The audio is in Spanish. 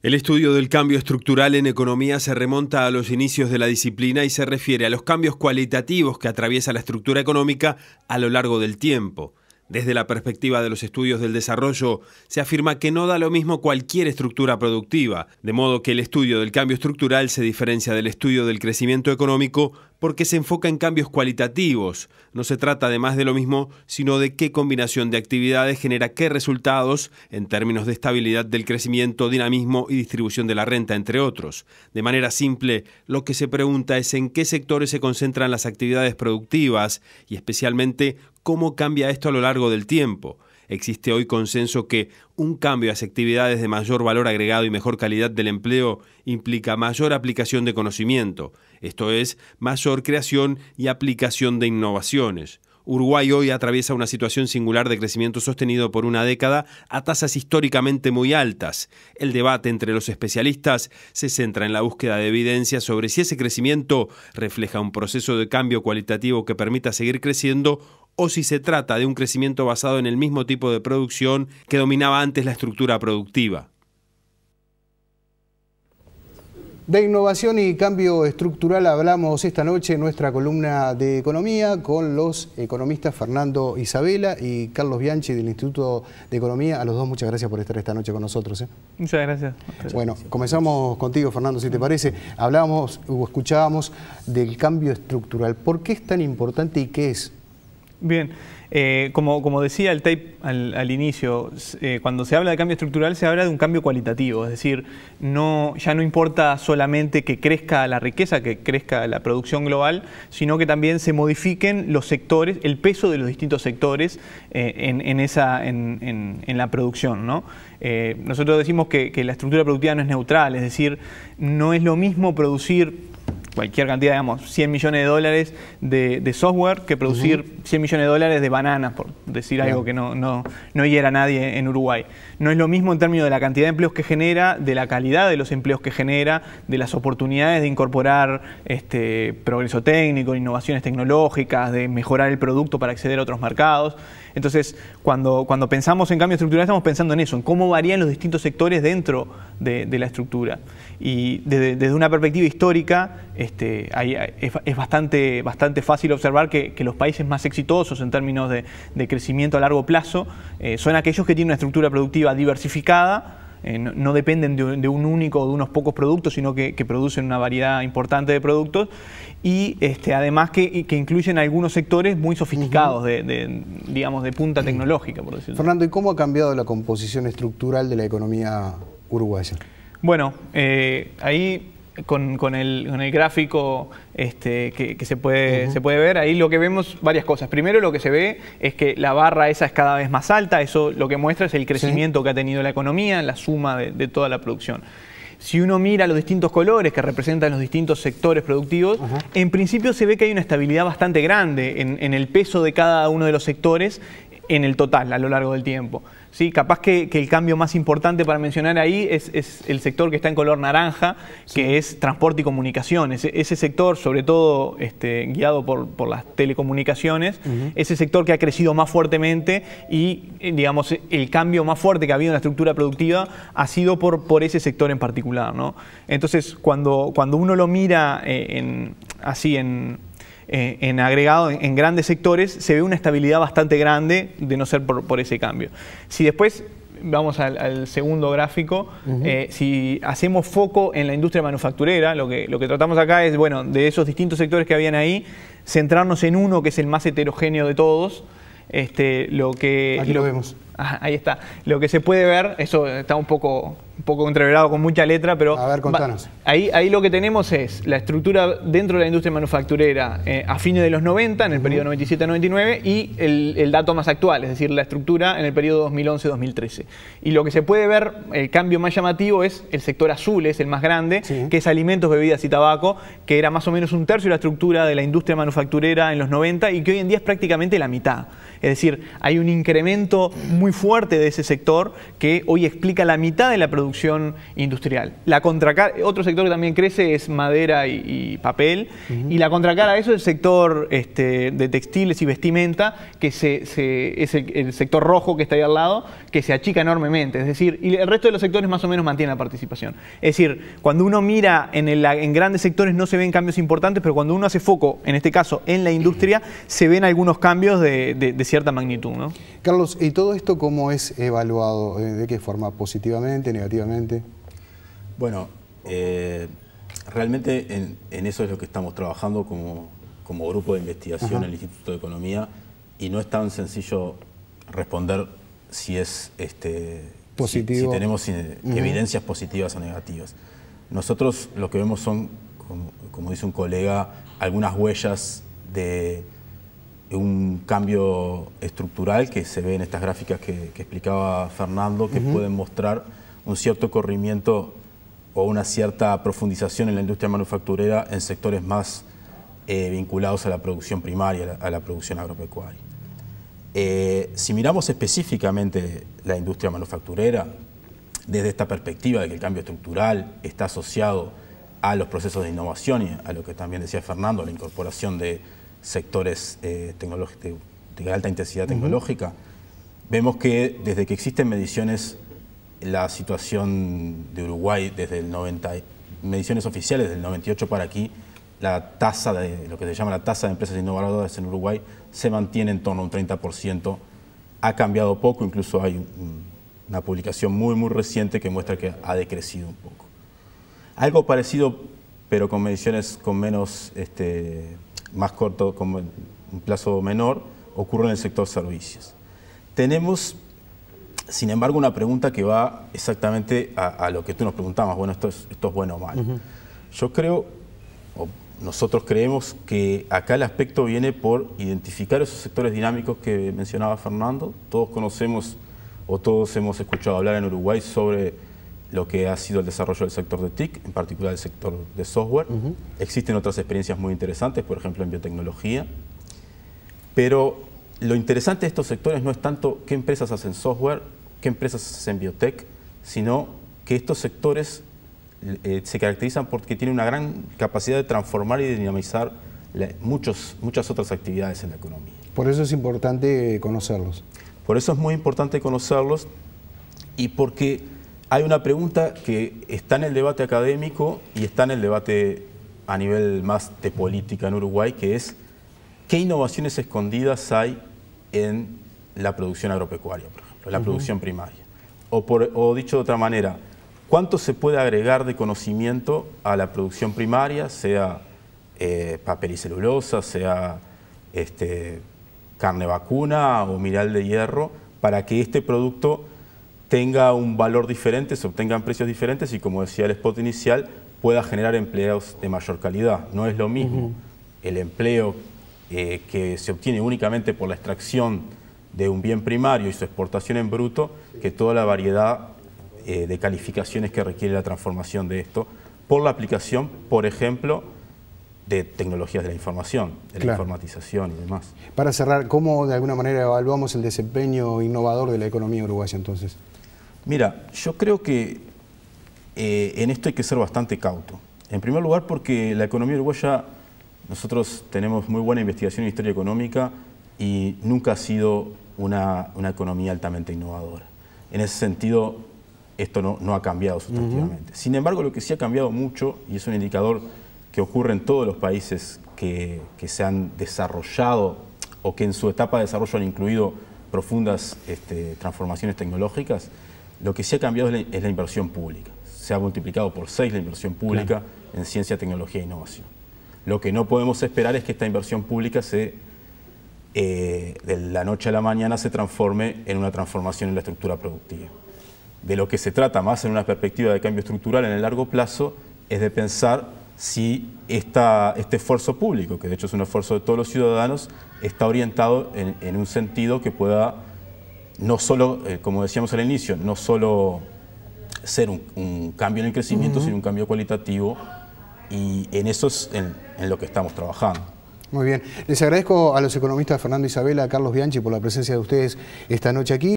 El estudio del cambio estructural en economía se remonta a los inicios de la disciplina y se refiere a los cambios cualitativos que atraviesa la estructura económica a lo largo del tiempo. Desde la perspectiva de los estudios del desarrollo, se afirma que no da lo mismo cualquier estructura productiva, de modo que el estudio del cambio estructural se diferencia del estudio del crecimiento económico porque se enfoca en cambios cualitativos. No se trata de más de lo mismo, sino de qué combinación de actividades genera qué resultados en términos de estabilidad del crecimiento, dinamismo y distribución de la renta, entre otros. De manera simple, lo que se pregunta es en qué sectores se concentran las actividades productivas y especialmente cómo cambia esto a lo largo del tiempo. Existe hoy consenso que un cambio hacia actividades de mayor valor agregado y mejor calidad del empleo implica mayor aplicación de conocimiento, esto es, mayor creación y aplicación de innovaciones. Uruguay hoy atraviesa una situación singular de crecimiento sostenido por una década a tasas históricamente muy altas. El debate entre los especialistas se centra en la búsqueda de evidencia sobre si ese crecimiento refleja un proceso de cambio cualitativo que permita seguir creciendo o si se trata de un crecimiento basado en el mismo tipo de producción que dominaba antes la estructura productiva. De innovación y cambio estructural hablamos esta noche en nuestra columna de economía con los economistas Fernando Isabela y Carlos Bianchi del Instituto de Economía. A los dos muchas gracias por estar esta noche con nosotros. Muchas gracias. Bueno, comenzamos contigo, Fernando, si te parece. Hablábamos o escuchábamos del cambio estructural. ¿Por qué es tan importante y qué es? Bien, como decía el tape al inicio, cuando se habla de cambio estructural se habla de un cambio cualitativo, es decir, ya no importa solamente que crezca la riqueza, que crezca la producción global, sino que también se modifiquen los sectores, el peso de los distintos sectores en la producción, ¿no? Nosotros decimos que la estructura productiva no es neutral, es decir, no es lo mismo producir cualquier cantidad, digamos, 100 millones de dólares de software que producir 100 millones de dólares de bananas, por decir algo que no hiera a nadie en Uruguay. No es lo mismo en términos de la cantidad de empleos que genera, de la calidad de los empleos que genera, de las oportunidades de incorporar progreso técnico, innovaciones tecnológicas, de mejorar el producto para acceder a otros mercados. Entonces, cuando pensamos en cambio estructural estamos pensando en eso, en cómo varían los distintos sectores dentro de la estructura. Y desde una perspectiva histórica es bastante fácil observar que los países más exitosos en términos de crecimiento a largo plazo son aquellos que tienen una estructura productiva diversificada, no dependen de un único o de unos pocos productos, sino que producen una variedad importante de productos y además que incluyen algunos sectores muy sofisticados, digamos, de punta tecnológica, por decirlo. Fernando, ¿y cómo ha cambiado la composición estructural de la economía uruguaya? Bueno, ahí con el gráfico que se puede ver, ahí lo que vemos varias cosas. Primero, lo que se ve es que la barra esa es cada vez más alta, eso lo que muestra es el crecimiento que ha tenido la economía, la suma de toda la producción. Si uno mira los distintos colores que representan los distintos sectores productivos, en principio se ve que hay una estabilidad bastante grande en el peso de cada uno de los sectores en el total a lo largo del tiempo. ¿Sí? Capaz que el cambio más importante para mencionar ahí es el sector que está en color naranja, que es transporte y comunicaciones. Ese sector, sobre todo guiado por las telecomunicaciones, ese sector que ha crecido más fuertemente y, digamos, el cambio más fuerte que ha habido en la estructura productiva ha sido por ese sector en particular, ¿no? Entonces, cuando uno lo mira en agregado, en grandes sectores, se ve una estabilidad bastante grande de no ser por ese cambio. Si después vamos al segundo gráfico, si hacemos foco en la industria manufacturera, lo que tratamos acá es, bueno, de esos distintos sectores que habían ahí, centrarnos en uno que es el más heterogéneo de todos. Aquí lo vemos. Ahí está. Lo que se puede ver, eso está un poco entreverado con mucha letra, pero a ver, contanos. Ahí lo que tenemos es la estructura dentro de la industria manufacturera a fines de los 90, en el periodo 97-99, y el dato más actual, es decir, la estructura en el periodo 2011-2013. Y lo que se puede ver, el cambio más llamativo es el sector azul, es el más grande, que es alimentos, bebidas y tabaco, que era más o menos un tercio de la estructura de la industria manufacturera en los 90 y que hoy en día es prácticamente la mitad. Es decir, hay un incremento muy fuerte de ese sector que hoy explica la mitad de la producción industrial. Otro sector que también crece es madera y papel, y la contracara a eso es el sector de textiles y vestimenta, que es el sector rojo que está ahí al lado, que se achica enormemente. Es decir, y el resto de los sectores más o menos mantiene la participación. Es decir, cuando uno mira en grandes sectores no se ven cambios importantes, pero cuando uno hace foco, en este caso en la industria, se ven algunos cambios de cierta magnitud, ¿no? Carlos, ¿y todo esto cómo es evaluado? ¿De qué forma? ¿Positivamente, negativamente? Bueno, realmente en eso es lo que estamos trabajando como grupo de investigación en el Instituto de Economía, y no es tan sencillo responder si es positivo, si tenemos evidencias positivas o negativas. Nosotros lo que vemos son, como dice un colega, algunas huellas de un cambio estructural que se ve en estas gráficas que explicaba Fernando, que pueden mostrar un cierto corrimiento o una cierta profundización en la industria manufacturera en sectores más vinculados a la producción primaria, a la producción agropecuaria. Si miramos específicamente la industria manufacturera, desde esta perspectiva de que el cambio estructural está asociado a los procesos de innovación y a lo que también decía Fernando, la incorporación de sectores de alta intensidad tecnológica, vemos que desde que existen mediciones, la situación de Uruguay desde el 90, mediciones oficiales del 98 para aquí, la tasa de lo que se llama la tasa de empresas innovadoras en Uruguay se mantiene en torno a un 30%. Ha cambiado poco, incluso hay una publicación muy reciente que muestra que ha decrecido un poco. Algo parecido, pero con mediciones con menos, más corto, con un plazo menor, ocurre en el sector servicios. Tenemos, sin embargo, una pregunta que va exactamente a lo que tú nos preguntabas, bueno, esto es bueno o malo. Yo creo, o nosotros creemos que acá el aspecto viene por identificar esos sectores dinámicos que mencionaba Fernando. Todos conocemos o todos hemos escuchado hablar en Uruguay sobre lo que ha sido el desarrollo del sector de TIC, en particular el sector de software. Existen otras experiencias muy interesantes, por ejemplo en biotecnología, pero lo interesante de estos sectores no es tanto qué empresas hacen software, qué empresas hacen biotech, sino que estos sectores se caracterizan porque tienen una gran capacidad de transformar y de dinamizar muchas otras actividades en la economía. Por eso es importante conocerlos. Por eso es muy importante conocerlos, y porque hay una pregunta que está en el debate académico y está en el debate a nivel más de política en Uruguay, que es ¿qué innovaciones escondidas hay en la producción agropecuaria, por ejemplo, la producción primaria? O dicho de otra manera, ¿cuánto se puede agregar de conocimiento a la producción primaria, sea papel y celulosa, sea carne vacuna o mineral de hierro, para que este producto tenga un valor diferente, se obtengan precios diferentes y, como decía el spot inicial, pueda generar empleos de mayor calidad? No es lo mismo el empleo que se obtiene únicamente por la extracción de un bien primario y su exportación en bruto, que toda la variedad de calificaciones que requiere la transformación de esto por la aplicación, por ejemplo, de tecnologías de la información, de la informatización y demás. Para cerrar, ¿cómo de alguna manera evaluamos el desempeño innovador de la economía uruguaya entonces? Mira, yo creo que en esto hay que ser bastante cauto. En primer lugar, porque la economía uruguaya, nosotros tenemos muy buena investigación en historia económica y nunca ha sido una economía altamente innovadora. En ese sentido, esto no ha cambiado sustantivamente. Sin embargo, lo que sí ha cambiado mucho, y es un indicador que ocurre en todos los países que se han desarrollado o que en su etapa de desarrollo han incluido profundas transformaciones tecnológicas, lo que sí ha cambiado es la inversión pública. Se ha multiplicado por 6 la inversión pública en ciencia, tecnología e innovación. Lo que no podemos esperar es que esta inversión pública de la noche a la mañana se transforme en una transformación en la estructura productiva. De lo que se trata, más en una perspectiva de cambio estructural en el largo plazo, es de pensar si este esfuerzo público, que de hecho es un esfuerzo de todos los ciudadanos, está orientado en un sentido que pueda, no solo, como decíamos al inicio, no solo ser un cambio en el crecimiento, sino un cambio cualitativo, y en eso es en lo que estamos trabajando. Muy bien. Les agradezco a los economistas Fernando Isabela, Carlos Bianchi por la presencia de ustedes esta noche aquí.